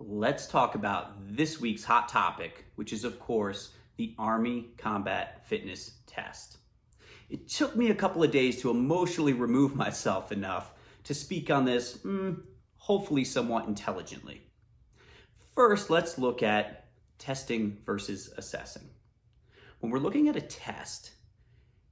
Let's talk about this week's hot topic, which is, of course, the Army Combat Fitness Test. It took me a couple of days to emotionally remove myself enough to speak on this, hopefully somewhat intelligently. First, let's look at testing versus assessing. When we're looking at a test,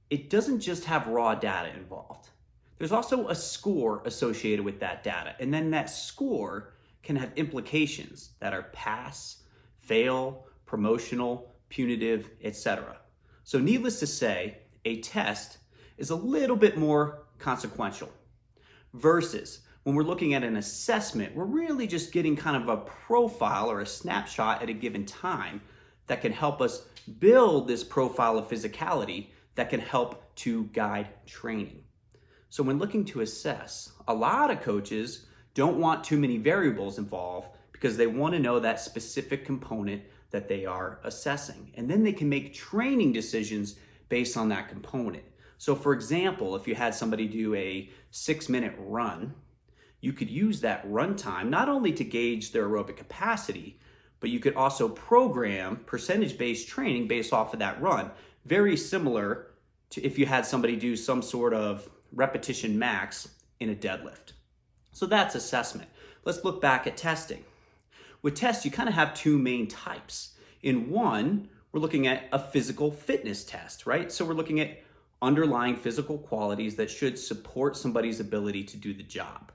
it doesn't just have raw data involved. There's also a score associated with that data, and then that score can have implications that are pass, fail, promotional, punitive, etc. So needless to say, a test is a little bit more consequential versus when we're looking at an assessment, we're really just getting kind of a profile or a snapshot at a given time that can help us build this profile of physicality that can help to guide training. So when looking to assess, a lot of coaches don't want too many variables involved because they want to know that specific component that they are assessing. And then they can make training decisions based on that component. So for example, if you had somebody do a 6-minute run, you could use that run time not only to gauge their aerobic capacity, but you could also program percentage-based training based off of that run. Very similar to if you had somebody do some sort of repetition max in a deadlift. So that's assessment. Let's look back at testing. With tests, you kind of have two main types. In one, we're looking at a physical fitness test, right? So we're looking at underlying physical qualities that should support somebody's ability to do the job.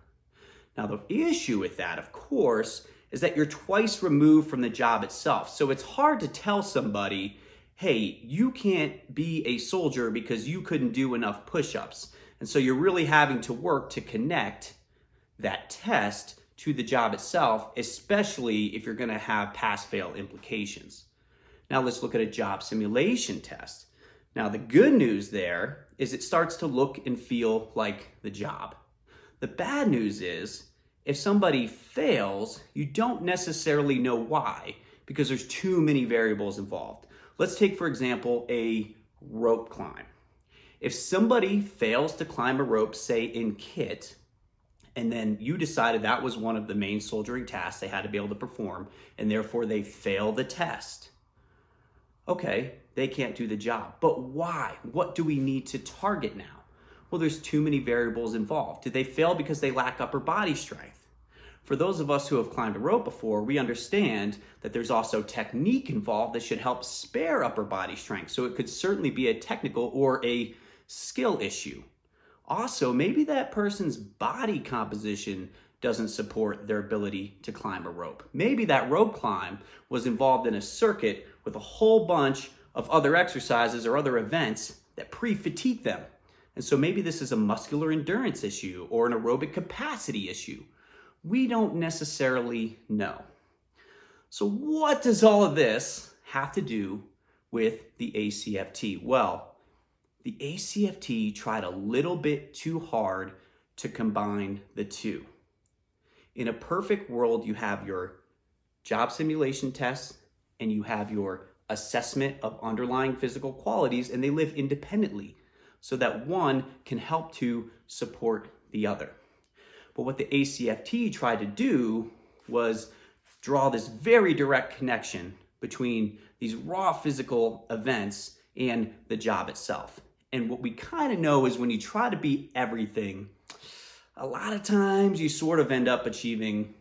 Now, the issue with that, of course, is that you're twice removed from the job itself. So it's hard to tell somebody, hey, you can't be a soldier because you couldn't do enough push-ups. And so you're really having to work to connect that test to the job itself, especially if you're going to have pass-fail implications. Now let's look at a job simulation test. Now the good news there is it starts to look and feel like the job. The bad news is if somebody fails, you don't necessarily know why because there's too many variables involved. Let's take, for example, a rope climb. If somebody fails to climb a rope, say in kit, and then you decided that was one of the main soldiering tasks they had to be able to perform, and therefore they fail the test. Okay, they can't do the job. But why? What do we need to target now? Well, there's too many variables involved. Did they fail because they lack upper body strength? For those of us who have climbed a rope before, we understand that there's also technique involved that should help spare upper body strength. So it could certainly be a technical or a skill issue. Also, maybe that person's body composition doesn't support their ability to climb a rope. Maybe that rope climb was involved in a circuit with a whole bunch of other exercises or other events that pre-fatigue them. And so maybe this is a muscular endurance issue or an aerobic capacity issue. We don't necessarily know. So what does all of this have to do with the ACFT? Well, the ACFT tried a little bit too hard to combine the two. In a perfect world, you have your job simulation tests and you have your assessment of underlying physical qualities, and they live independently so that one can help to support the other. But what the ACFT tried to do was draw this very direct connection between these raw physical events and the job itself. And what we kind of know is when you try to beat everything, a lot of times you sort of end up achieving,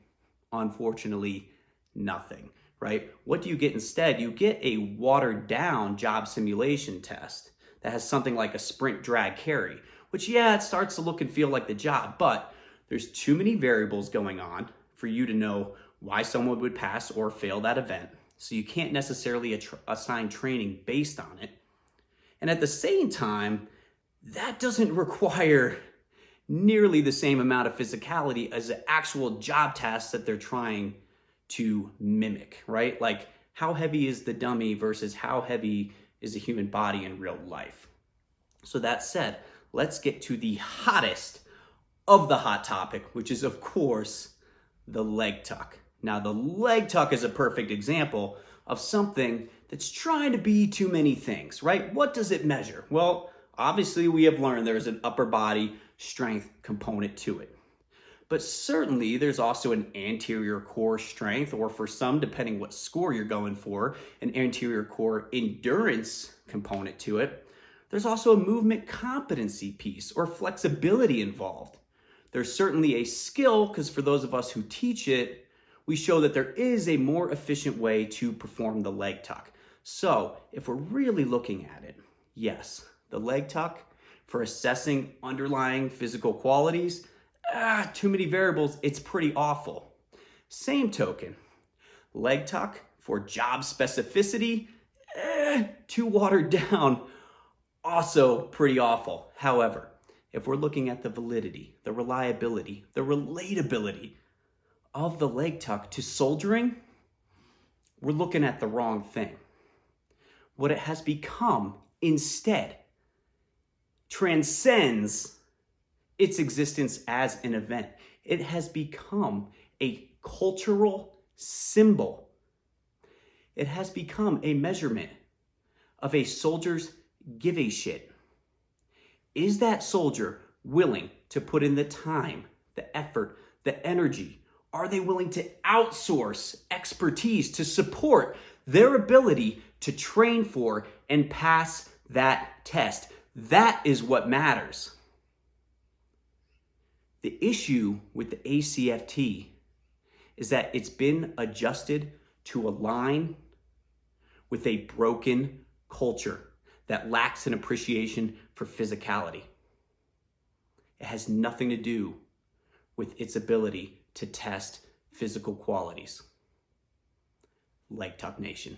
unfortunately, nothing, right? What do you get instead? You get a watered down job simulation test that has something like a sprint drag carry, which, yeah, it starts to look and feel like the job, but there's too many variables going on for you to know why someone would pass or fail that event. So you can't necessarily assign training based on it. And at the same time, that doesn't require nearly the same amount of physicality as the actual job tasks that they're trying to mimic, right? Like how heavy is the dummy versus how heavy is the human body in real life? So that said, let's get to the hottest of the hot topic, which is of course the leg tuck. Now the leg tuck is a perfect example of something that's trying to be too many things, right? What does it measure? Well, obviously we have learned there's an upper body strength component to it. But certainly there's also an anterior core strength, or for some, depending what score you're going for, an anterior core endurance component to it. There's also a movement competency piece or flexibility involved. There's certainly a skill, because for those of us who teach it, we show that there is a more efficient way to perform the leg tuck. So if we're really looking at it, yes, the leg tuck for assessing underlying physical qualities, too many variables, it's pretty awful. Same token, leg tuck for job specificity, too watered down, also pretty awful. However, if we're looking at the validity, the reliability, the relatability of the leg tuck to soldiering, we're looking at the wrong thing. What it has become instead transcends its existence as an event. It has become a cultural symbol. It has become a measurement of a soldier's give a shit. Is that soldier willing to put in the time, the effort, the energy? Are they willing to outsource expertise to support their ability to train for and pass that test? That is what matters. The issue with the ACFT is that it's been adjusted to align with a broken culture that lacks an appreciation for physicality. It has nothing to do with its ability to test physical qualities. Leg Tuck Nation.